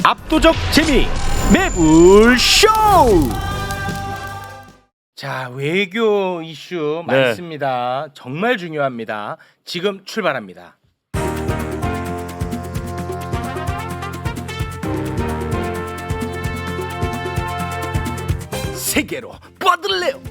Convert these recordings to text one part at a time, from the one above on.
압도적 재미 매불쇼. 자, 외교 이슈 많습니다. 정말 중요합니다. 지금 출발합니다. 세계로 뻗을래요.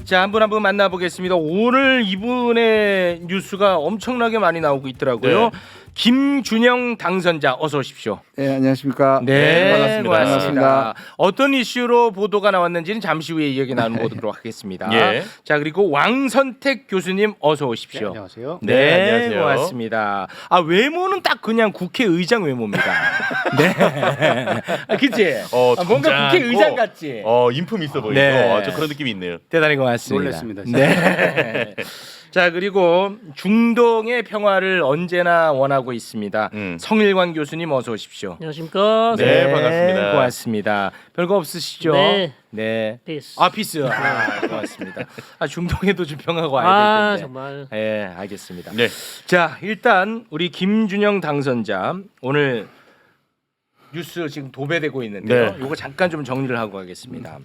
자, 한 분 한 분 만나보겠습니다. 오늘 이분의 뉴스가 엄청나게 많이 나오고 있더라고요. 네. 김준영 당선자 어서 오십시오. 네, 안녕하십니까. 네, 반갑습니다. 반갑습니다. 어떤 이슈로 보도가 나왔는지는 잠시 후에 이야기 나눠보도록 하겠습니다. 예. 자, 그리고 왕선택 교수님 어서 오십시오. 네, 안녕하세요. 네, 네, 안녕하세요. 고맙습니다. 아, 외모는 딱 그냥 국회의장 외모입니다. 네, 그치? 뭔가 국회의장 같지? 인품 있어 보이고 네. 저 그런 느낌이 있네요. 대단히 고맙습니다. 놀랐습니다, 네. 자, 그리고 중동의 평화를 언제나 원하고 있습니다. 성일관 교수님 어서 오십시오. 안녕하십니까. 네, 반갑습니다. 고맙습니다. 별거 없으시죠? 네. 네. 피스. 아, 피스. 아, 고맙습니다. 아, 중동에도 좀 평화가 와야 아, 될 텐데. 정말. 네, 알겠습니다. 네. 자, 일단 우리 김준영 당선자 오늘 뉴스 지금 도배되고 있는데요. 네. 요거 잠깐 좀 정리를 하고 가겠습니다.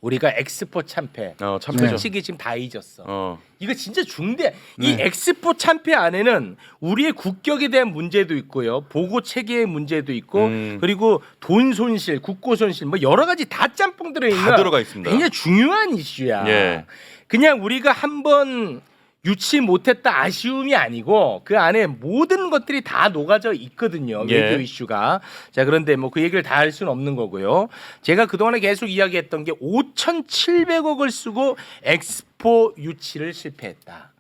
우리가 엑스포 참패 참패죠. 솔직히 지금 다 잊었어. 이거 진짜 중대. 이 네. 엑스포 참패 안에는 우리의 국격에 대한 문제도 있고요, 보고 체계의 문제도 있고, 그리고 돈 손실, 국고 손실, 뭐 여러 가지 다 짬뽕 들어 있는 다 들어가 있습니다. 굉장히 중요한 이슈야. 예. 그냥 우리가 한번 유치 못했다 아쉬움이 아니고 그 안에 모든 것들이 다 녹아져 있거든요. 예. 외교 이슈가. 자, 그런데 뭐 그 얘기를 다 할 수는 없는 거고요. 제가 그동안에 계속 이야기했던 게 5,700억을 쓰고 엑스포 유치를 실패했다.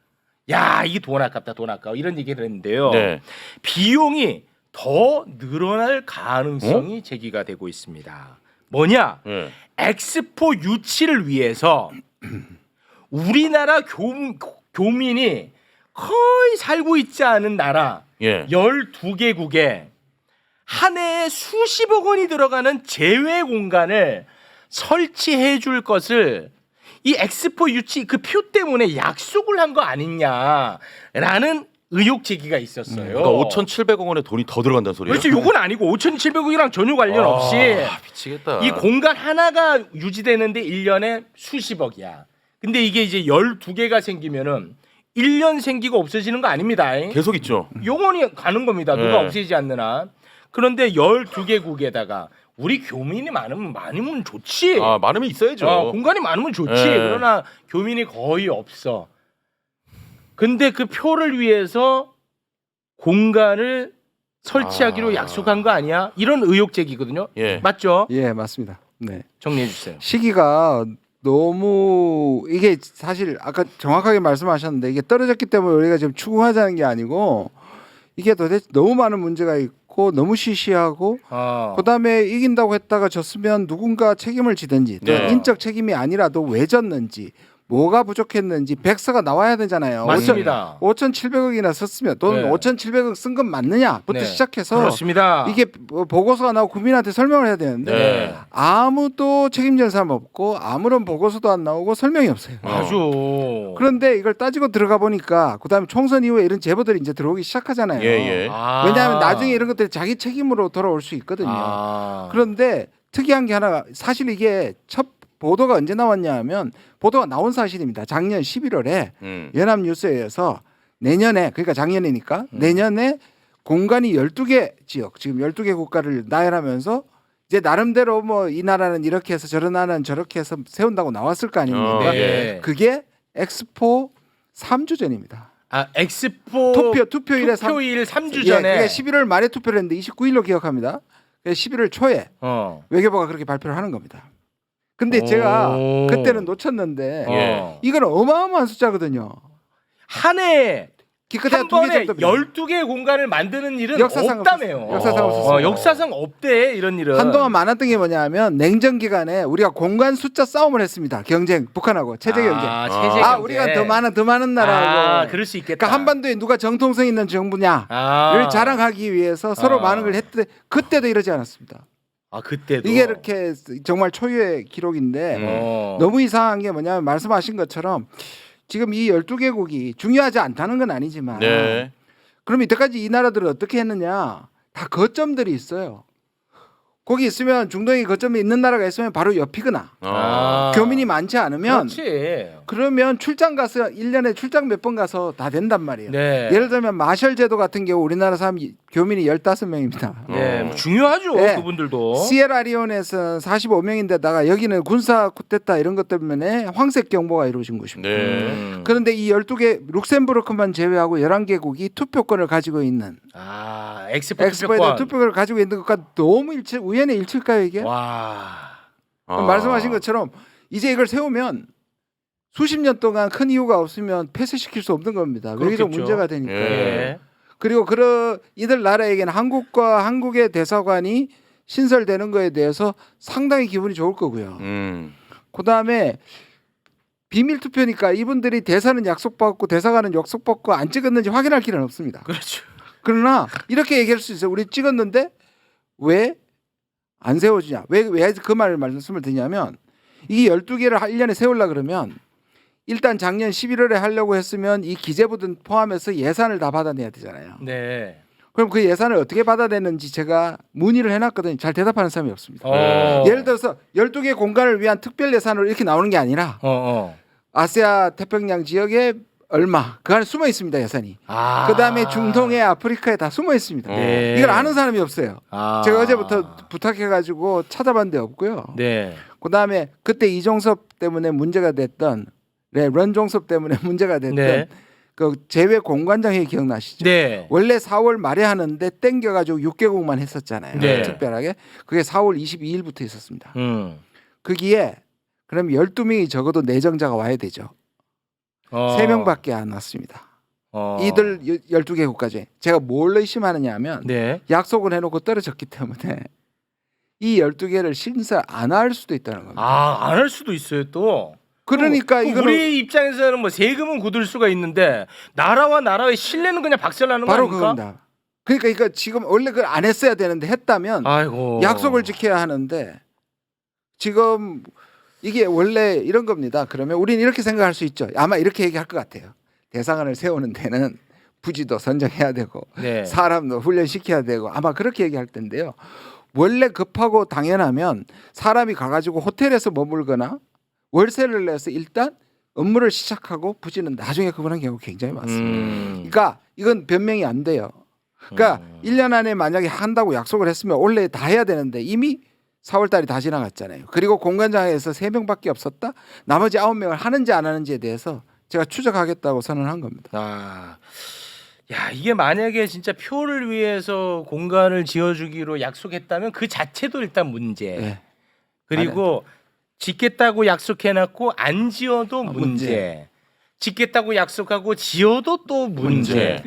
야, 이게 돈 아깝다, 돈 아까워, 이런 얘기를 했는데요. 네. 비용이 더 늘어날 가능성이 제기가 되고 있습니다. 뭐냐? 네. 엑스포 유치를 위해서 우리나라 교민이 거의 살고 있지 않은 나라 예. 12개국에 한 해에 수십억 원이 들어가는 제외 공간을 설치해 줄 것을 이 엑스포 유치 그 표 때문에 약속을 한 거 아니냐라는 의혹 제기가 있었어요. 그러니까 5,700억 원의 돈이 더 들어간다는 소리예요. 그렇죠. 요건 아니고 5,700억이랑 전혀 관련 없이 미치겠다. 이 공간 하나가 유지되는데 1년에 수십억이야. 근데 이게 이제 12개가 생기면은 1년 생기고 없어지는 거 아닙니다. 계속 있죠. 영원히 가는 겁니다. 누가 네. 없애지 않는 한. 그런데 12개국에다가 우리 교민이 많으면 좋지. 많으면 있어야죠. 공간이 많으면 좋지. 네. 그러나 교민이 거의 없어. 근데 그 표를 위해서 공간을 설치하기로 약속한 거 아니야? 이런 의혹 제기거든요. 예. 맞죠? 예, 맞습니다. 네. 정리해 주세요. 시기가 너무 이게 사실 아까 정확하게 말씀하셨는데 이게 떨어졌기 때문에 우리가 지금 추궁하자는 게 아니고 이게 도대체 너무 많은 문제가 있고 너무 시시하고 그다음에 이긴다고 했다가 졌으면 누군가 책임을 지든지 또 네. 인적 책임이 아니라도 왜 졌는지 뭐가 부족했는지 백서가 나와야 되잖아요. 맞습니다. 5,700억이나 썼으면 돈 네. 5,700억 쓴 건 맞느냐부터 네. 시작해서 그렇습니다. 이게 보고서가 나오고 국민한테 설명을 해야 되는데 네. 아무도 책임진 사람 없고 아무런 보고서도 안 나오고 설명이 없어요. 아주. 그런데 이걸 따지고 들어가 보니까 그다음에 총선 이후에 이런 제보들이 이제 들어오기 시작하잖아요. 예. 왜냐하면 나중에 이런 것들이 자기 책임으로 돌아올 수 있거든요. 그런데 특이한 게 하나, 사실 이게 첫 보도가 언제 나왔냐 하면 보도가 나온 사실입니다. 작년 11월에 연합뉴스에서 내년에, 그러니까 작년이니까 내년에 공간이 12개 지역, 지금 12개 국가를 나열하면서 이제 나름대로 뭐 이 나라는 이렇게 해서 저런 나라는 저렇게 해서 세운다고 나왔을 거 아닙니까? 네. 그게 엑스포 3주 전입니다. 엑스포 투표일에 투표일 3주 예, 전에. 그게 11월 말에 투표를 했는데 29일로 기억합니다. 11월 초에 외교부가 그렇게 발표를 하는 겁니다. 근데 제가 그때는 놓쳤는데 이건 어마어마한 숫자거든요. 한 해에 기껏해야 한 2개 번에 정도 12개의 공간을 만드는 일은 역사상 없다며요. 없었어요. 역사상 없었어요. 역사상 없대, 이런 일은. 한동안 많았던 게 뭐냐면 냉전 기간에 우리가 공간 숫자 싸움을 했습니다. 경쟁, 북한하고 체제 경쟁. 체제 경쟁. 우리가 더 많은 나라하고. 그럴 수 있겠다. 그러니까 한반도에 누가 정통성 있는 정부냐를 자랑하기 위해서 서로 많은 걸 했대. 그때도 이러지 않았습니다. 그때도 이게 이렇게 정말 초유의 기록인데 너무 이상한 게 뭐냐면 말씀하신 것처럼 지금 이 12개국이 중요하지 않다는 건 아니지만 네. 그럼 이때까지 이 나라들은 어떻게 했느냐? 다 거점들이 있어요. 거기 있으면 중동에 거점이 있는 나라가 있으면 바로 옆이거나 교민이 많지 않으면 그렇지. 그러면 출장 가서 1년에 출장 몇 번 가서 다 된단 말이에요. 네. 예를 들면 마셜 제도 같은 경우 우리나라 사람 교민이 15명입니다. 네, 뭐 중요하죠. 네. 그분들도. 시에라리온에서는 45명인데다가 여기는 군사 쿠데타 이런 것 때문에 황색 경보가 이루어진 것입니다. 네. 그런데 이 12개 룩셈부르크만 제외하고 11개국이 투표권을 가지고 있는 엑스포 엑스포에 투표권. 투표권을 가지고 있는 것과 너무 우연의 일치일까요 이게? 와. 말씀하신 것처럼 이제 이걸 세우면 수십 년 동안 큰 이유가 없으면 폐쇄시킬 수 없는 겁니다. 외교적 그렇겠죠. 문제가 되니까. 예. 그리고 이들 나라에게는 한국과 한국의 대사관이 신설되는 거에 대해서 상당히 기분이 좋을 거고요. 그다음에 비밀 투표니까 이분들이 대사는 약속받고 대사관은 약속받고 안 찍었는지 확인할 길은 없습니다. 그렇죠. 그러나 이렇게 얘기할 수 있어요. 우리 찍었는데 왜 안 세워지냐? 왜 그 말씀을 드냐면 이 12개를 1년에 세우려 그러면 일단 작년 11월에 하려고 했으면 이 기재부든 포함해서 예산을 다 받아내야 되잖아요. 네. 그럼 그 예산을 어떻게 받아내는지 제가 문의를 해놨거든요. 잘 대답하는 사람이 없습니다. 예를 들어서 12개 공간을 위한 특별 예산으로 이렇게 나오는 게 아니라 아시아 태평양 지역에 얼마 그 안에 숨어 있습니다. 예산이. 그다음에 중동에 아프리카에 다 숨어 있습니다. 네. 이걸 아는 사람이 없어요. 제가 어제부터 부탁해가지고 찾아봤는데 없고요. 네. 그다음에 그때 이종섭 때문에 문제가 됐던 런종섭 때문에 문제가 됐던 네. 그 제외 공관장 회의 기억나시죠? 네. 원래 4월 말에 하는데 땡겨가지고 6개국만 했었잖아요. 네. 특별하게 그게 4월 22일부터 있었습니다. 음. 거기에 그럼 12명이 적어도 내정자가 와야 되죠. 3명밖에 안 왔습니다. 이들 12개국까지 제가 뭘 의심하느냐 하면 네. 약속을 해놓고 떨어졌기 때문에 이 12개를 신설 안 할 수도 있다는 겁니다. 안 할 수도 있어요 또. 그러니까 그럼 이거는 우리 입장에서는 뭐 세금은 굳을 수가 있는데 나라와 나라의 신뢰는 그냥 박살나는 거 바로 아닙니까? 그겁니다. 그러니까 이거 지금 원래 그걸 안 했어야 되는데 했다면 아이고. 약속을 지켜야 하는데 지금 이게 원래 이런 겁니다. 그러면 우리는 이렇게 생각할 수 있죠. 아마 이렇게 얘기할 것 같아요. 대사관을 세우는 데는 부지도 선정해야 되고 네. 사람도 훈련시켜야 되고 아마 그렇게 얘기할 텐데요. 원래 급하고 당연하면 사람이 가가지고 호텔에서 머물거나 월세를 내서 일단 업무를 시작하고 부지는 나중에 그분한 경우가 굉장히 많습니다. 그러니까 이건 변명이 안 돼요. 그러니까 1년 안에 만약에 한다고 약속을 했으면 원래 다 해야 되는데 이미 4월 달이 다 지나갔잖아요. 그리고 공관장에서 3명밖에 없었다. 나머지 9명을 하는지 안 하는지에 대해서 제가 추적하겠다고 선언한 겁니다. 야, 이게 만약에 진짜 표를 위해서 공간을 지어주기로 약속했다면 그 자체도 일단 문제. 네. 그리고 짓겠다고 약속해놨고 안 지어도 문제. 짓겠다고 약속하고 지어도 또 문제.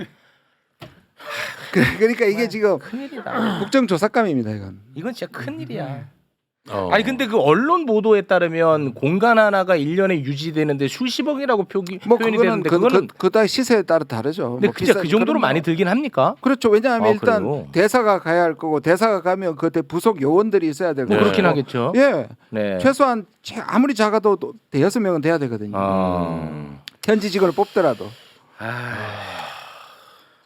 그러니까 이게 지금 큰일이다. 국정조삭감입니다. 이건 진짜 큰일이야. 아니 근데 그 언론 보도에 따르면 공간 하나가 1년에 유지되는데 수십억이라고 표현이 되는데 그거는 그다 시세에 따라 다르죠. 근데 진짜 그 정도로 많이 들긴 합니까? 그렇죠. 왜냐하면 일단 그래요? 대사가 가야 할 거고 대사가 가면 그때 부속 요원들이 있어야 되고 뭐 그렇긴 하겠죠. 예. 네. 최소한 아무리 작아도 대여섯 명은 돼야 되거든요. 현지 직원을 뽑더라도.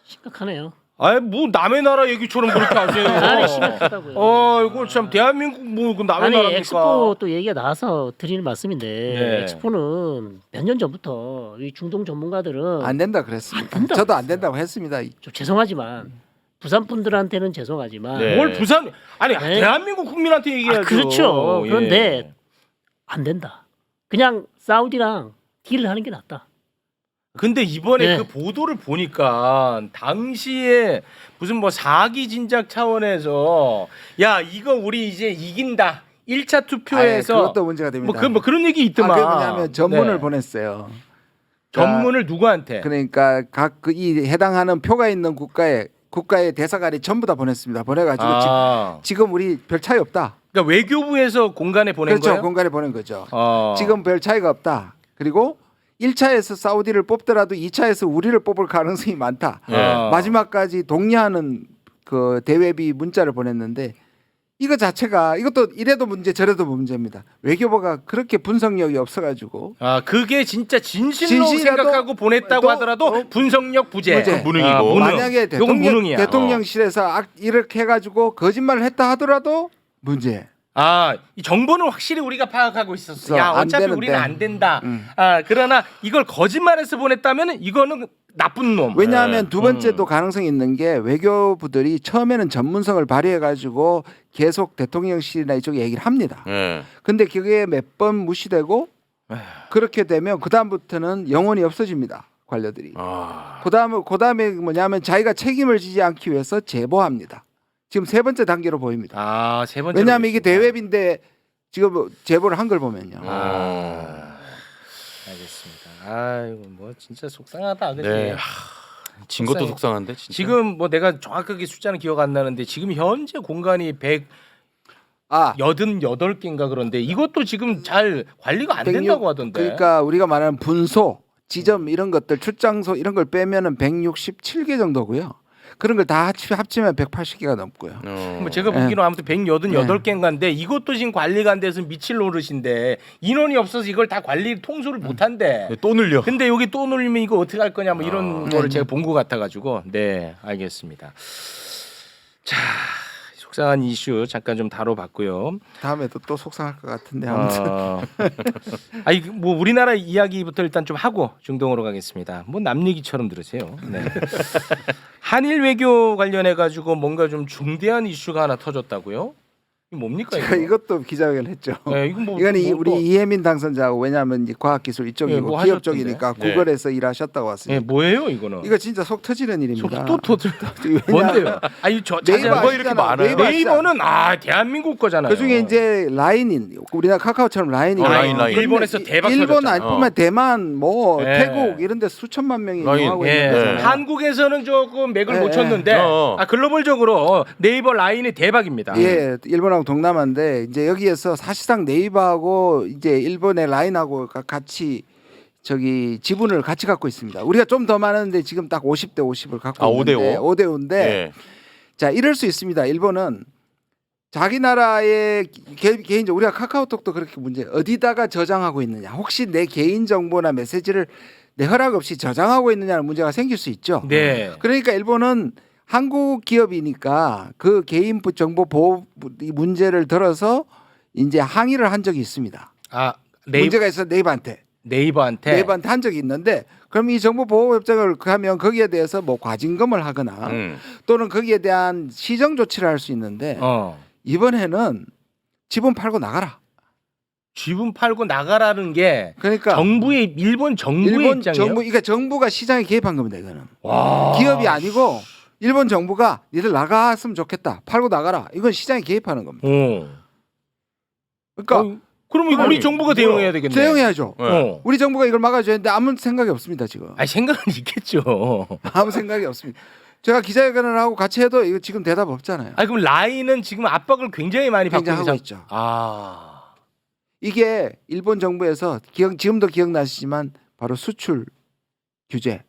심각하네요. 아이 뭐 남의 나라 얘기처럼 그렇게 하세요. 아니 심각하다고요. 이거 참 대한민국 뭐 그 남의 아니 나라입니까? 엑스포 또 얘기가 나와서 드리는 말씀인데 네. 엑스포는 몇 년 전부터 이 중동 전문가들은 안 된다 그랬습니다. 안 된다고 저도 안 했어요. 된다고 했습니다. 좀 죄송하지만 부산 분들한테는 죄송하지만 네. 뭘 부산 아니 네. 대한민국 국민한테 얘기해야죠. 그렇죠. 예. 그런데 안 된다. 그냥 사우디랑 딜을 하는 게 낫다. 근데 이번에 네. 그 보도를 보니까 당시에 무슨 뭐 사기 진작 차원에서 야 이거 우리 이제 이긴다 1차 투표에서 그것도 문제가 됩니다. 뭐 그런 얘기 있더만. 그게 뭐냐면 전문을 네. 보냈어요. 전문을 누구한테? 그러니까 각 이 해당하는 표가 있는 국가의 대사관이 전부 다 보냈습니다. 보내가지고 지금 우리 별 차이 없다. 그러니까 외교부에서 공간에 보낸 그렇죠. 거예요? 공간에 보낸 거죠. 지금 별 차이가 없다. 그리고 1차에서 사우디를 뽑더라도 2차에서 우리를 뽑을 가능성이 많다. 네. 마지막까지 동의하는 그 대외비 문자를 보냈는데 이거 자체가 이것도 이래도 문제 저래도 문제입니다. 외교부가 그렇게 분석력이 없어가지고 아 그게 진짜 진실로 진실이라도 생각하고 보냈다고 또 하더라도 분석력 부재. 부재. 무능이고. 아, 무능. 만약에 이건 무능이야. 대통령실에서 이렇게 해가지고 거짓말을 했다 하더라도 문제. 아, 이 정보는 확실히 우리가 파악하고 있었어. 야, 안 어차피 되는데. 우리는 안 된다. 아, 그러나 이걸 거짓말해서 보냈다면 이거는 나쁜 놈. 왜냐하면 두 번째도 가능성이 있는 게 외교부들이 처음에는 전문성을 발휘해가지고 계속 대통령실이나 이쪽에 얘기를 합니다. 예. 근데 그게 몇 번 무시되고 그렇게 되면 그 다음부터는 영원히 없어집니다. 관료들이. 아. 그다음에 뭐냐면 자기가 책임을 지지 않기 위해서 제보합니다. 지금 세 번째 단계로 보입니다. 아, 세 번째. 왜냐하면 이게 대외비인데 지금 제보를 한 걸 보면요. 아, 알겠습니다. 아이고 뭐 진짜 속상하다. 그치? 네. 진 것도 속상해. 속상한데 진짜. 지금 뭐 내가 정확하게 숫자는 기억 안 나는데 지금 현재 공간이 아 188개인가 그런데 이것도 지금 잘 관리가 안 된다고 하던데. 그러니까 우리가 말하는 분소, 지점 이런 것들, 출장소 이런 걸 빼면은 167개 정도고요. 그런 걸 다 합치면 180개가 넘고요. 뭐 제가 보기로 아무튼 188개인가인데 이것도 지금 관리가 안 돼서 미칠 노릇인데 인원이 없어서 이걸 다 관리 통솔을 못 한대. 네, 또 늘려. 근데 여기 또 놀리면 이거 어떻게 할 거냐 뭐 이런 거를 제가 본 것 같아가지고 네 알겠습니다. 자 속상한 이슈 잠깐 좀 다뤄봤고요. 다음에도 또 속상할 것 같은데 아무튼 아니 뭐 우리나라 이야기부터 일단 좀 하고 중동으로 가겠습니다. 뭐 남 얘기처럼 들으세요. 네. 한일 외교 관련해 가지고 뭔가 좀 중대한 이슈가 하나 터졌다고요? 이게 뭡니까 이거? 제가 이것도 기자회견 했죠. 네, 이건 뭐, 이거는 뭐, 우리 이혜민 당선자하고 왜냐하면 이제 과학기술 이쪽이고 예, 뭐 기업 하셨던데. 쪽이니까 네. 구글에서 일하셨다고 예, 왔으니까 뭐예요 이거는? 이거 진짜 속 터지는 일입니다. 또 왜냐하면 뭔데요? 아니 저 네이버 자세한 거 뭐가 이렇게 많아요? 네이버는 아 대한민국 거잖아요. 그중에 이제 라인인 우리나라 카카오처럼 라인이 라인. 일본에서 대박 일본 터졌잖아. 아니뿐만 대만 뭐 예. 태국 이런 데 수천만 명이 라인. 이용하고 예. 있는 거잖아요. 한국에서는 조금 맥을 예, 못 쳤는데 아, 글로벌적으로 네이버 라인이 대박입니다. 예, 일본하고 동남아인데 이제 여기에서 사실상 네이버하고 이제 일본의 라인하고 같이 저기 지분을 같이 갖고 있습니다. 우리가 좀 더 많은데 지금 딱 50대 50을 갖고 아, 있는데 5대5? 5대5인데 예. 자 이럴 수 있습니다. 일본은 자기 나라의 개인적 우리가 카카오톡도 그렇게 문제 어디다가 저장하고 있느냐 혹시 내 개인 정보나 메시지를 내 허락 없이 저장하고 있느냐는 문제가 생길 수 있죠. 네. 그러니까 일본은 한국 기업이니까 그 개인 정보 보호 이 문제를 들어서 이제 항의를 한 적이 있습니다. 아 문제가 있어 네이버한테 네이버한테 한 적이 있는데 그럼 이 정보 보호 협정을 하면 거기에 대해서 뭐 과징금을 하거나 또는 거기에 대한 시정 조치를 할 수 있는데 이번에는 지분 팔고 나가라. 지분 팔고 나가라는 게 그러니까 정부의 일본 정부의 일본 입장이에요. 정부 그러니까 정부가 시장에 개입한 겁니다. 이거는 와. 기업이 아니고 일본 정부가 니들 나갔으면 좋겠다. 팔고 나가라. 이건 시장에 개입하는 겁니다. 그러니까 그러면 아니, 우리 정부가 대응해야 되겠네. 대응해야죠. 네. 우리 정부가 이걸 막아줘야 되는데 아무 생각이 없습니다 지금. 아니 생각은 있겠죠. 아무 생각이 없습니다. 제가 기자회견을 하고 같이 해도 이거 지금 대답 없잖아요. 아니 그럼 라인은 지금 압박을 굉장히 많이 받고 굉장히 있는 하고 상- 있죠. 아. 이게 일본 정부에서 지금도 기억나시지만 바로 수출 규제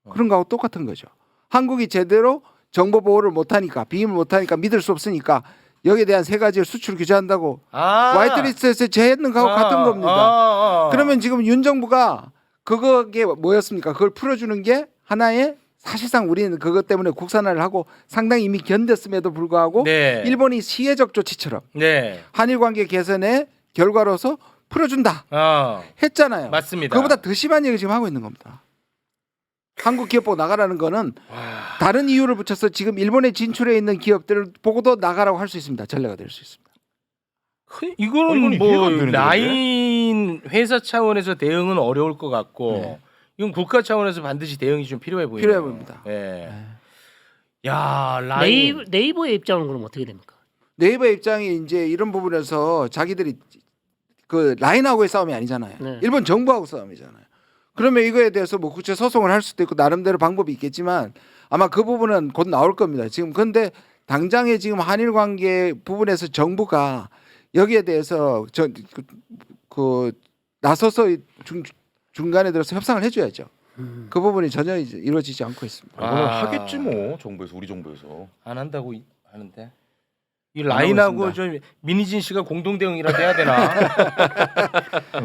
그런 거하고 똑같은 거죠. 한국이 제대로 정보 보호를 못하니까 비밀 못하니까 믿을 수 없으니까 여기에 대한 세 가지를 수출 규제한다고 화이트리스트에서 제했는 거하고 같은 겁니다. 그러면 지금 윤 정부가 그게 뭐였습니까? 그걸 풀어주는 게 하나의 사실상 우리는 그것 때문에 국산화를 하고 상당히 이미 견뎠음에도 불구하고 네. 일본이 시혜적 조치처럼 네. 한일 관계 개선의 결과로서 풀어준다 했잖아요. 맞습니다. 그보다 더 심한 얘기 지금 하고 있는 겁니다. 한국 기업 보고 나가라는 거는 다른 이유를 붙여서 지금 일본에 진출해 있는 기업들을 보고도 나가라고 할 수 있습니다. 전례가 될 수 있습니다. 이거는 이해가 뭐 안 되는데, 라인 회사 차원에서 대응은 어려울 것 같고 네. 이건 국가 차원에서 반드시 대응이 좀 필요해 보이네요. 필요해 보입니다. 예. 야 라인. 네이버의 입장은 그럼 어떻게 됩니까? 네이버 입장이 이제 이런 부분에서 자기들이 그 라인하고의 싸움이 아니잖아요. 네. 일본 정부하고 싸움이잖아요. 그러면 이거에 대해서 뭐 국제 소송을 할 수도 있고 나름대로 방법이 있겠지만 아마 그 부분은 곧 나올 겁니다. 지금 근데 당장에 지금 한일 관계 부분에서 정부가 여기에 대해서 나서서 중간에 들어서 협상을 해줘야죠. 그 부분이 전혀 이제 이루어지지 않고 있습니다. 이거는 아. 하겠지 뭐 정부에서 우리 정부에서. 안 한다고 하는데. 이 라인하고 나오고 좀 민희진 씨가 공동 대응이라도 해야 되나?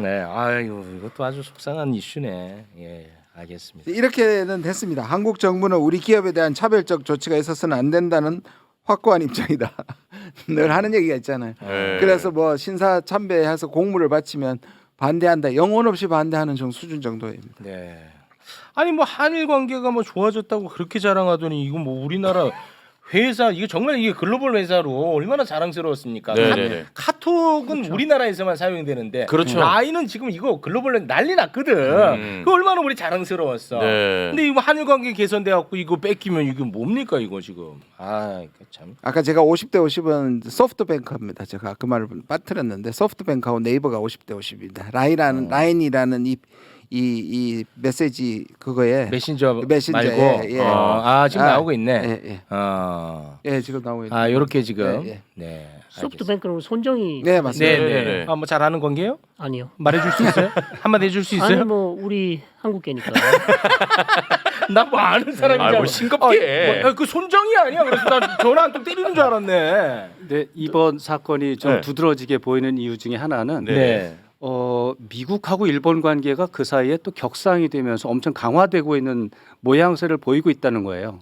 네, 아유 이것도 아주 속상한 이슈네. 예, 알겠습니다. 이렇게는 됐습니다. 한국 정부는 우리 기업에 대한 차별적 조치가 있어서는 안 된다는 확고한 입장이다. 늘 하는 얘기가 있잖아요. 네. 그래서 뭐 신사 참배해서 공물을 바치면 반대한다. 영혼 없이 반대하는 수준 정도입니다. 네. 아니 뭐 한일 관계가 뭐 좋아졌다고 그렇게 자랑하더니 이거 뭐 우리나라 회사 이게 정말 이게 글로벌 회사로 얼마나 자랑스러웠습니까? 네네네. 카톡은 우리나라에서만 사용되는데 그렇죠. 라인은 지금 이거 글로벌 난리 났거든. 그 얼마나 우리 자랑스러웠어. 네. 근데 이거 한일 관계 개선돼 갖고 이거 뺏기면 이게 뭡니까 이거 지금? 아, 이거 참. 아까 제가 50대 50은 소프트뱅크입니다. 제가 그 말을 빠뜨렸는데 소프트뱅크하고 네이버가 50대 50입니다. 라인이라는 이 메시지 그거에 메신저 메신저에, 말고 예. 지금 나오고 있네. 예, 예. 예, 지금 나오고 있는. 요렇게 지금. 예, 예. 네. 소프트뱅크는 손정이 네, 맞습니다. 네, 네. 네. 뭐 잘하는 관계요? 아니요. 말해줄 수 있어요? 한마디 해줄 수 있어요? 아니 뭐 우리 한국계니까. 나 뭐 아는 사람이잖아. 뭘 싱겁게. 그 손정이 아니야. 그래서 나 전화 한 통 때리는 줄 알았네. 네, 이번 사건이 좀 네. 두드러지게 보이는 이유 중에 하나는 네. 미국하고 일본 관계가 그 사이에 또 격상이 되면서 엄청 강화되고 있는 모양새를 보이고 있다는 거예요.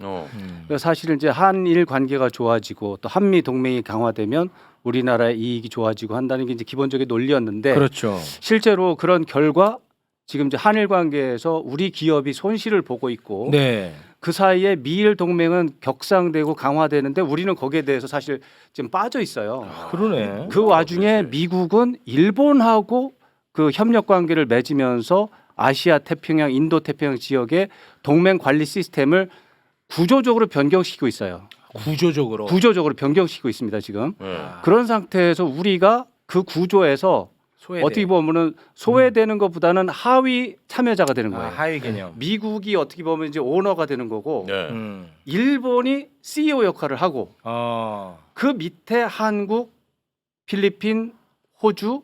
그래서 사실은 이제 한일 관계가 좋아지고 또 한미 동맹이 강화되면 우리나라의 이익이 좋아지고 한다는 게 이제 기본적인 논리였는데 그렇죠. 실제로 그런 결과 지금 이제 한일 관계에서 우리 기업이 손실을 보고 있고 네. 그 사이에 미일 동맹은 격상되고 강화되는데 우리는 거기에 대해서 사실 지금 빠져 있어요. 그러네. 그 와중에 미국은 일본하고 그 협력 관계를 맺으면서 아시아 태평양, 인도 태평양 지역의 동맹 관리 시스템을 구조적으로 변경시키고 있어요. 구조적으로. 구조적으로 변경시키고 있습니다, 지금. 네. 그런 상태에서 우리가 그 구조에서 소외돼. 어떻게 보면은 소외되는 것보다는 하위 참여자가 되는 거예요. 하위 개념. 미국이 어떻게 보면 이제 오너가 되는 거고 네. 일본이 CEO 역할을 하고 그 밑에 한국, 필리핀, 호주,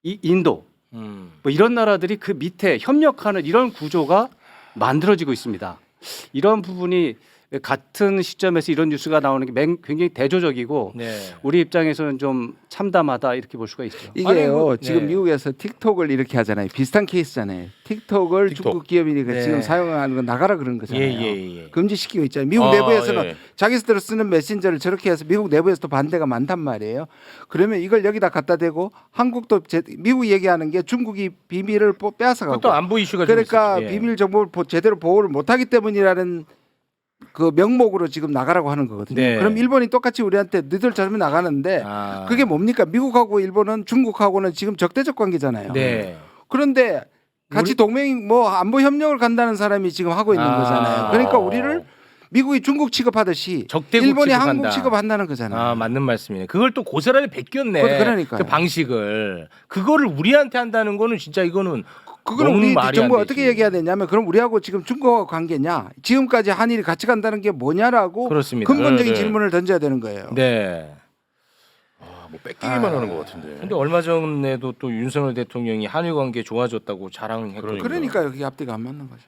인도 뭐 이런 나라들이 그 밑에 협력하는 이런 구조가 만들어지고 있습니다. 이런 부분이 같은 시점에서 이런 뉴스가 나오는 게 굉장히 대조적이고 네. 우리 입장에서는 좀 참담하다 이렇게 볼 수가 있죠. 이게요. 아니, 뭐, 지금 네. 미국에서 틱톡을 이렇게 하잖아요. 비슷한 케이스잖아요. 틱톡을 틱톡. 중국 기업이니까 네. 지금 사용하는 건 나가라 그런 거잖아요. 예. 금지시키고 있잖아요. 미국 내부에서는 예. 자기들 쓰는 메신저를 저렇게 해서 미국 내부에서도 반대가 많단 말이에요. 그러면 이걸 여기다 갖다 대고 한국도 미국이 얘기하는 게 중국이 비밀을 빼앗아가고 그것도 안보 이슈가 좀 그러니까 있었죠. 예. 비밀 정보를 제대로 보호를 못하기 때문이라는 그 명목으로 지금 나가라고 하는 거거든요. 네. 그럼 일본이 똑같이 우리한테 너희들처럼 나가는데 그게 뭡니까? 미국하고 일본은 중국하고는 지금 적대적 관계잖아요. 네. 그런데 같이 동맹 뭐 안보 협력을 간다는 사람이 지금 하고 있는 거잖아요. 그러니까 우리를 미국이 중국 취급하듯이 적대국 일본이 취급한다. 한국 취급한다는 거잖아요. 맞는 말씀이네. 그걸 또 고스란히 베꼈네. 그러니까요. 그 방식을. 그거를 우리한테 한다는 거는 진짜 이거는 그거는 너무 우리 말이 정부가 안 어떻게 되지. 얘기해야 되냐면 그럼 우리하고 지금 중국하고 관계냐? 지금까지 한일이 같이 간다는 게 뭐냐라고 그렇습니다. 근본적인 네. 질문을 던져야 되는 거예요. 네. 뭐 뺏기기만 하는 것 같은데. 근데 얼마 전에도 또 윤석열 대통령이 한일 관계 좋아졌다고 자랑했거든요. 그러니까 여기 앞뒤가 안 맞는 거죠.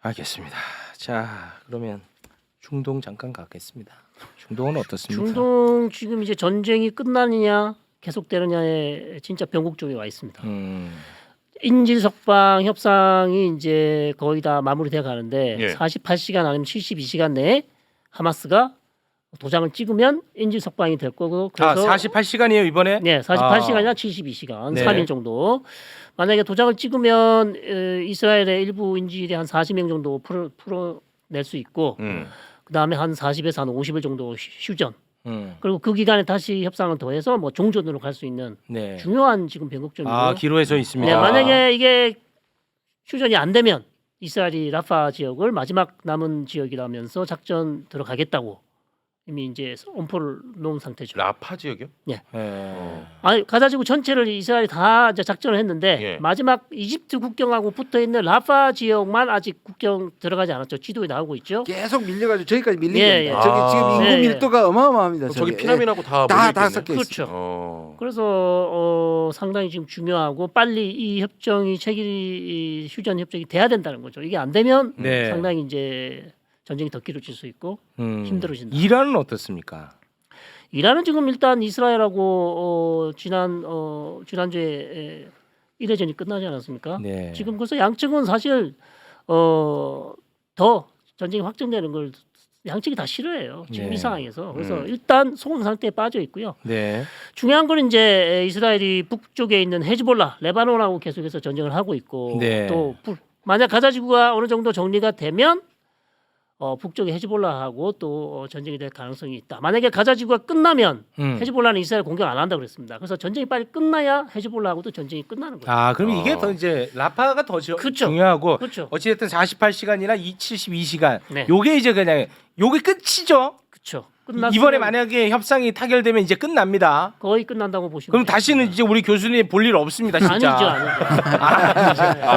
알겠습니다. 자, 그러면 중동 잠깐 가겠습니다. 중동은 어떻습니까? 중동 지금 이제 전쟁이 끝나느냐 계속되느냐에 진짜 변곡점이 와 있습니다. 인질석방 협상이 이제 거의 다 마무리돼 가는데 예. 48시간 아니면 72시간 내에 하마스가 도장을 찍으면 인질석방이 될 거고 그래서 48시간이에요 이번에? 네, 48시간이나 72시간, 네. 3일 정도. 만약에 도장을 찍으면 이스라엘의 일부 인질이 한 40명 정도 풀어낼 수 있고 그다음에 한 40에서 한 50일 정도 휴전. 그리고 그 기간에 다시 협상을 더해서 뭐 종전으로 갈 수 있는 네. 중요한 지금 변곡점이고. 기로에 서 있습니다. 네, 만약에 이게 휴전이 안 되면 이스라엘이 라파 지역을 마지막 남은 지역이라면서 작전 들어가겠다고 이미 이제 엄포를 놓은 상태죠. 라파 지역이요? 네. 아니 가자지구 전체를 이스라엘이 다 이제 작전을 했는데 예. 마지막 이집트 국경하고 붙어 있는 라파 지역만 아직 국경 들어가지 않았죠. 지도에 나오고 있죠. 계속 밀려가지고 저기까지 밀리게 예, 됩니다. 예. 저기 지금 인구 예, 예. 밀도가 어마어마합니다. 저기 저기. 피라민하고 다 다 몰려있겠네. 섞여 있어요. 그렇죠. 그래서 상당히 지금 중요하고 빨리 이 협정이 이 휴전 협정이 돼야 된다는 거죠. 이게 안 되면 네. 상당히 이제 전쟁이 더 길어질 수 있고 힘들어진다. 이란은 어떻습니까? 이란은 지금 일단 이스라엘하고 지난주에 1회전이 끝나지 않았습니까? 네. 지금 그래서 양측은 사실 더 전쟁이 확정되는 걸 양측이 다 싫어해요. 지금 네. 이 상황에서. 그래서 일단 소금 상태에 빠져 있고요. 네. 중요한 건 이제 이스라엘이 북쪽에 있는 헤즈볼라, 레바논하고 계속해서 전쟁을 하고 있고 네. 또 만약 가자 지구가 어느 정도 정리가 되면 북쪽의 헤즈볼라하고 또 전쟁이 될 가능성이 있다. 만약에 가자 지구가 끝나면 헤즈볼라는 이스라엘 공격 안 한다 그랬습니다. 그래서 전쟁이 빨리 끝나야 헤즈볼라하고도 전쟁이 끝나는 거예요. 아, 그럼 이게 더 이제 라파가 더 그렇죠. 중요하고 그렇죠. 어찌됐든 48시간이나 72시간 네. 요게 이제 그냥 요게 끝이죠. 그렇죠. 이번에 만약에 협상이 타결되면 이제 끝납니다. 거의 끝난다고 보시면 그럼 다시는 이제 우리 교수님 볼 일 없습니다, 진짜.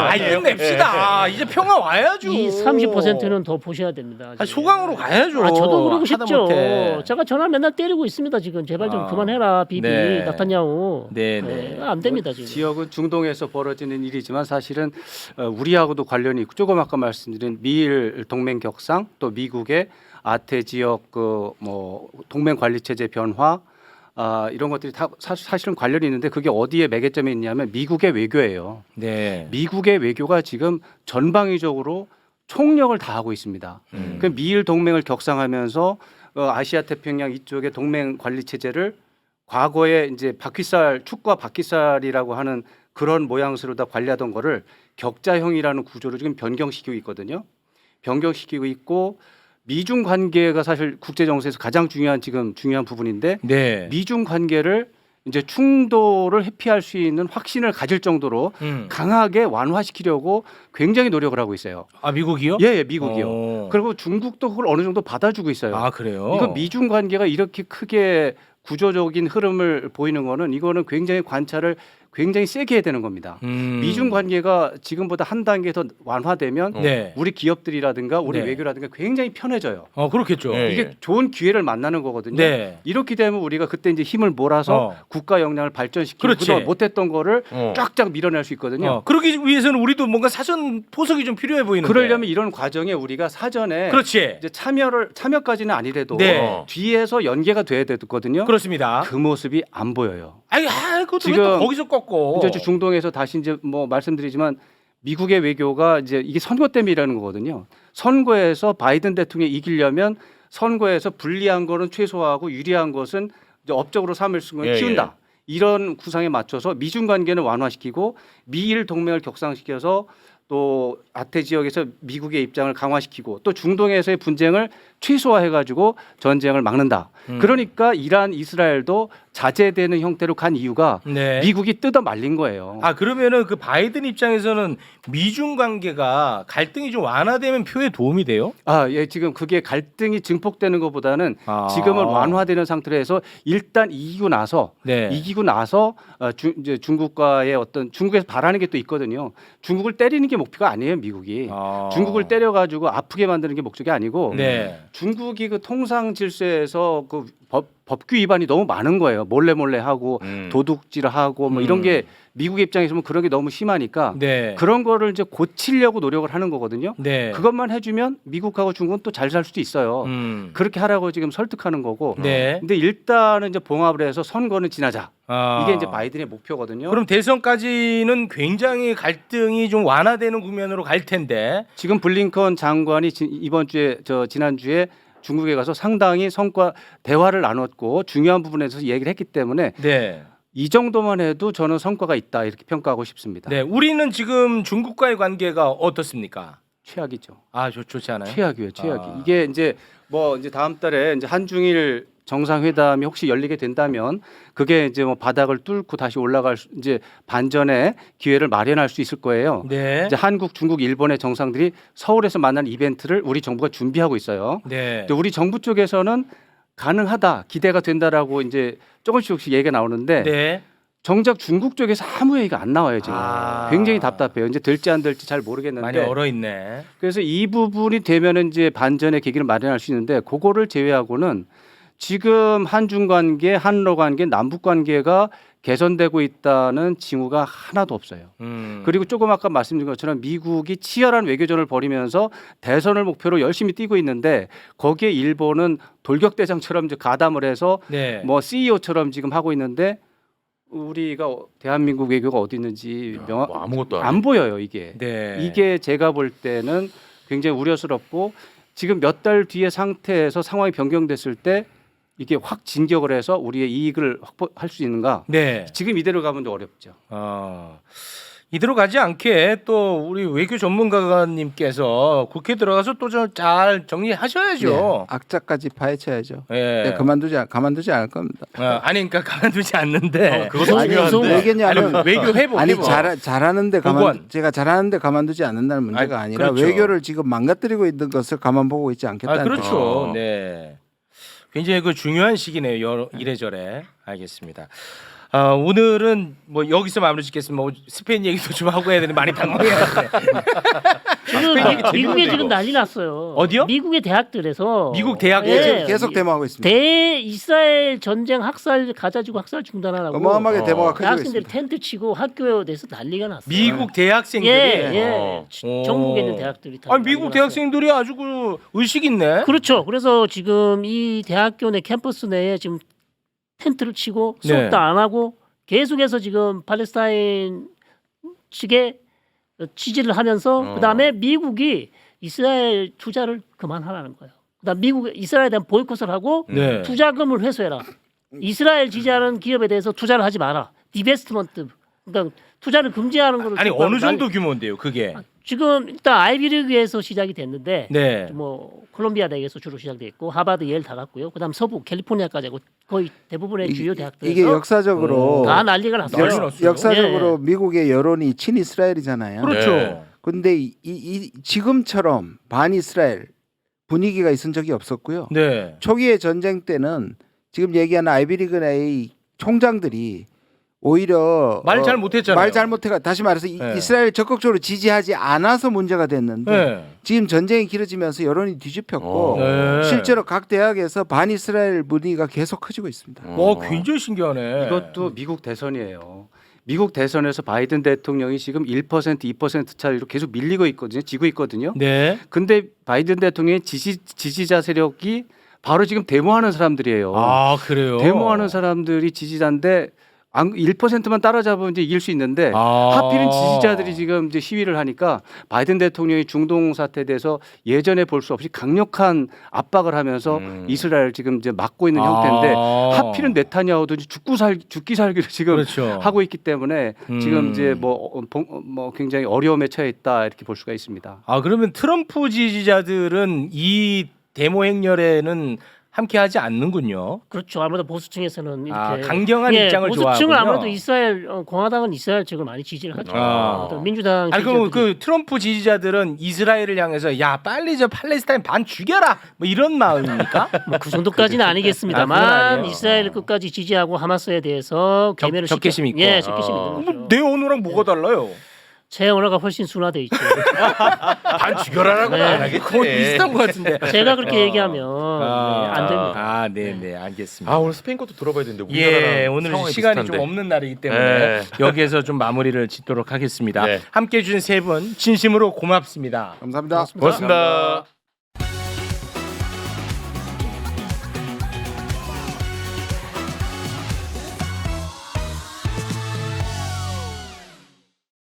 아니죠. 끝냅시다. 이제 평화 와야죠. 이 30%는 더 보셔야 됩니다. 아니, 소강으로 가야죠. 저도 그러고 하다 싶죠. 못해. 제가 전화 맨날 때리고 있습니다. 지금 제발 좀 그만해라, 비비, 네. 나타냐고. 네. 안 됩니다 지금. 지역은 중동에서 벌어지는 일이지만 사실은 우리하고도 관련이 있고 조금 아까 말씀드린 미일 동맹 격상 또 미국의 아태 지역 그 뭐 동맹 관리 체제 변화 이런 것들이 다 사실은 관련이 있는데 그게 어디에 매개점이 있냐면 미국의 외교예요. 네. 미국의 외교가 지금 전방위적으로 총력을 다하고 있습니다. 그 미일 동맹을 격상하면서 아시아 태평양 이쪽의 동맹 관리 체제를 과거에 이제 바퀴살 축구와 바퀴살이라고 하는 그런 모양새로 다 관리하던 거를 격자형이라는 구조로 지금 변경시키고 있거든요. 변경시키고 있고 미중 관계가 사실 국제 정세에서 가장 중요한 부분인데 네. 미중 관계를 이제 충돌을 회피할 수 있는 확신을 가질 정도로 강하게 완화시키려고 굉장히 노력을 하고 있어요. 아, 미국이요? 예, 미국이요. 그리고 중국도 그걸 어느 정도 받아주고 있어요. 아, 그래요? 이거 미중 관계가 이렇게 크게 구조적인 흐름을 보이는 거는 이거는 굉장히 관찰을 굉장히 세게 해야 되는 겁니다. 미중 관계가 지금보다 한 단계 더 완화되면 네. 우리 기업들이라든가 우리 네. 외교라든가 굉장히 편해져요. 그렇겠죠. 예. 이게 좋은 기회를 만나는 거거든요. 네. 이렇게 되면 우리가 그때 이제 힘을 몰아서 국가 역량을 발전시키고 그렇지. 그동안 못했던 거를 어. 쫙쫙 밀어낼 수 있거든요. 그러기 위해서는 우리도 뭔가 사전 포석이 좀 필요해 보이는데. 그러려면 이런 과정에 우리가 사전에 그렇지. 이제 참여까지는 아니래도 네. 뒤에서 연계가 돼야 되거든요. 그렇습니다. 그 모습이 안 보여요. 그것도 지금 왜 또 거기서 꺾고. 이제 중동에서 다시 이제 뭐 말씀드리지만 미국의 외교가 이제 이게 선거 때문이라는 거거든요. 선거에서 바이든 대통령이 이기려면 선거에서 불리한 거는 최소화하고 유리한 것은 이제 업적으로 삼을 수 있는 예, 키운다. 이런 구상에 맞춰서 미중 관계는 완화시키고 미일 동맹을 격상시켜서 또 아태 지역에서 미국의 입장을 강화시키고 또 중동에서의 분쟁을 최소화해가지고 전쟁을 막는다. 그러니까 이란, 이스라엘도 자제되는 형태로 간 이유가 네. 미국이 뜯어 말린 거예요. 그러면은 그 바이든 입장에서는 미중 관계가 갈등이 좀 완화되면 표에 도움이 돼요? 예, 지금 그게 갈등이 증폭되는 것보다는 지금은 완화되는 상태로 해서 일단 이기고 나서 네. 이제 중국과의 어떤 중국에서 바라는 게 또 있거든요. 중국을 때리는 게 목표가 아니에요, 미국이. 중국을 때려가지고 아프게 만드는 게 목적이 아니고 네. 중국이 그 통상 질서에서 그 법규 위반이 너무 많은 거예요. 몰래 하고 도둑질하고 뭐 이런 게 미국 입장에서 보면 그런 게 너무 심하니까 네. 그런 거를 이제 고치려고 노력을 하는 거거든요. 네. 그것만 해주면 미국하고 중국은 또 잘 살 수도 있어요. 그렇게 하라고 지금 설득하는 거고. 네. 근데 일단은 이제 봉합을 해서 선거는 지나자. 이게 이제 바이든의 목표거든요. 그럼 대선까지는 굉장히 갈등이 좀 완화되는 국면으로 갈 텐데. 지금 블링컨 장관이 이번 주에 지난주에 중국에 가서 상당히 대화를 나눴고 중요한 부분에서 얘기를 했기 때문에 네. 이 정도만 해도 저는 성과가 있다 이렇게 평가하고 싶습니다. 네. 우리는 지금 중국과의 관계가 어떻습니까? 최악이죠. 좋지 않아요? 최악이에요, 최악이. 이게 이제 다음 달에 이제 한중일 정상회담이 혹시 열리게 된다면 그게 이제 바닥을 뚫고 다시 올라갈 이제 반전의 기회를 마련할 수 있을 거예요. 네. 이제 한국, 중국, 일본의 정상들이 서울에서 만난 이벤트를 우리 정부가 준비하고 있어요. 네. 근데 우리 정부 쪽에서는 가능하다, 기대가 된다라고 이제 조금씩 얘기가 나오는데 네. 정작 중국 쪽에서 아무 얘기가 안 나와요 지금. 굉장히 답답해요. 이제 될지 안 될지 잘 모르겠는데. 많이 얼어 있네. 그래서 이 부분이 되면은 이제 반전의 계기를 마련할 수 있는데 그거를 제외하고는 지금 한중 관계, 한러 관계, 남북 관계가 개선되고 있다는 징후가 하나도 없어요. 그리고 조금 아까 말씀드린 것처럼 미국이 치열한 외교전을 벌이면서 대선을 목표로 열심히 뛰고 있는데 거기에 일본은 돌격대장처럼 이제 가담을 해서 네. 뭐 CEO처럼 지금 하고 있는데 우리가 대한민국 외교가 어디 있는지 명확 뭐 아무것도 안 보여요 이게. 네. 이게 제가 볼 때는 굉장히 우려스럽고 지금 몇 달 뒤의 상태에서 상황이 변경됐을 때 이게 확 진격을 해서 우리의 이익을 확보할 수 있는가? 네. 지금 이대로 가면 어렵죠. 이대로 가지 않게 또 우리 외교 전문가님께서 국회 들어가서 또 잘 정리하셔야죠. 네, 악자까지 파헤쳐야죠. 예. 네, 가만두지 않을 겁니다. 아니 그러니까 가만두지 않는데. 그것도 아니, 중요한데. 왜냐면 아니, 외교 회복. 아니 회복. 잘하는데 복원. 제가 잘하는데 가만두지 않는다는 문제가 아니, 아니라 그렇죠. 외교를 지금 망가뜨리고 있는 것을 가만 보고 있지 않겠다는 그렇죠. 거죠. 네. 굉장히 그 중요한 시기네요. 이래저래. 알겠습니다. 오늘은 뭐 여기서 마무리 짓겠습니다. 뭐 스페인 얘기도 좀 하고 해야 되는데 많이 당황해요. 지금 미국에 지금 난리 났어요. 어디요? 미국의 대학들에서 미국 대학 예, 예, 지금 계속 데모하고 있습니다. 대이스라엘 전쟁 학살 가자지고 학살 중단하라고 어마어마하게 데모가 커지고 대학생들이 있습니다. 텐트 치고 학교에 대해서 난리가 났어요. 미국 대학생들이. 예. 오. 전국에 있는 대학들이 다 아니 미국 난리가 대학생들이 아주 그 의식 있네. 났어요. 그렇죠. 그래서 지금 이 대학교 내 캠퍼스 내에 지금 텐트를 치고 수업도 네. 안 하고 계속해서 지금 팔레스타인 측에 지지를 하면서 그다음에 미국이 이스라엘 투자를 그만하라는 거예요. 그다음 미국 이스라엘에 대한 보이콧을 하고 네. 투자금을 회수해라. 이스라엘 지지하는 기업에 대해서 투자를 하지 마라. 디베스트먼트. 그러니까 투자를 금지하는 거를 아니 촉구하는 어느 정도 규모인데요, 그게? 지금 일단 아이비리그에서 시작이 됐는데 네. 뭐 콜롬비아 대학에서 주로 시작돼 있고 하버드, 예일 다 갔고요. 그다음 서부 캘리포니아까지 하고 거의 대부분의 주요 대학들에서 이게 역사적으로 다 난리가 났어요. 난리 났어요. 역사적으로 예. 미국의 여론이 친이스라엘이잖아요. 그렇죠. 네. 근데 지금처럼 반이스라엘 분위기가 있은 적이 없었고요. 네. 초기의 전쟁 때는 지금 얘기하는 아이비리그 내의 총장들이 오히려 말 잘 못했잖아요. 말 잘못해가 다시 말해서 네. 이스라엘 적극적으로 지지하지 않아서 문제가 됐는데 네. 지금 전쟁이 길어지면서 여론이 뒤집혔고 네. 실제로 각 대학에서 반이스라엘 분위기가 계속 커지고 있습니다. 와, 굉장히 신기하네. 이것도 미국 대선이에요. 미국 대선에서 바이든 대통령이 지금 1% 2% 차이로 계속 밀리고 있거든요. 지고 있거든요. 네. 근데 바이든 대통령의 지지자 세력이 바로 지금 데모하는 사람들이에요. 아, 그래요. 데모하는 사람들이 지지자인데 1%만 따라잡으면 이제 이길 수 있는데 아. 하필은 지지자들이 지금 이제 시위를 하니까 바이든 대통령이 중동 사태에 대해서 예전에 볼 수 없이 강력한 압박을 하면서 이스라엘 지금 이제 막고 있는 형태인데 하필은 네타냐후도 이제 죽기 살기를 지금 그렇죠. 하고 있기 때문에 지금 이제 뭐 굉장히 어려움에 처해 있다 이렇게 볼 수가 있습니다. 아, 그러면 트럼프 지지자들은 이 데모 행렬에는 함께하지 않는군요. 그렇죠. 아무래도 보수층에서는 이렇게 강경한 입장을 보수층은 좋아하군요. 아무래도 이스라엘 공화당은 이스라엘 측을 많이 지지를 하죠. 또 민주당 아니 그럼 지지자들이 그 트럼프 지지자들은 이스라엘을 향해서 야 빨리 저 팔레스타인 반 죽여라 뭐 이런 마음입니까? 뭐그 정도까지는 그건 아니겠습니다만 아니에요. 이스라엘 끝까지 지지하고 하마스에 대해서 계매를 적개심 있고. 예, 적개심 있는 거죠. 내 언어랑 뭐가 달라요? 제 언어가 훨씬 순화돼 있죠. 반 죽여라라고 네. 안 하겠지. 거의 비슷한 것 같은데. 제가 그렇게 얘기하면 안 됩니다. 아, 네, 알겠습니다. 아 오늘 스페인 것도 들어봐야 되는데 예, 우리나라랑 오늘 상황이 시간이 비슷한데. 좀 없는 날이기 때문에 네. 여기에서 좀 마무리를 짓도록 하겠습니다. 네. 함께해 주신 세 분 진심으로 고맙습니다. 감사합니다. 고맙습니다.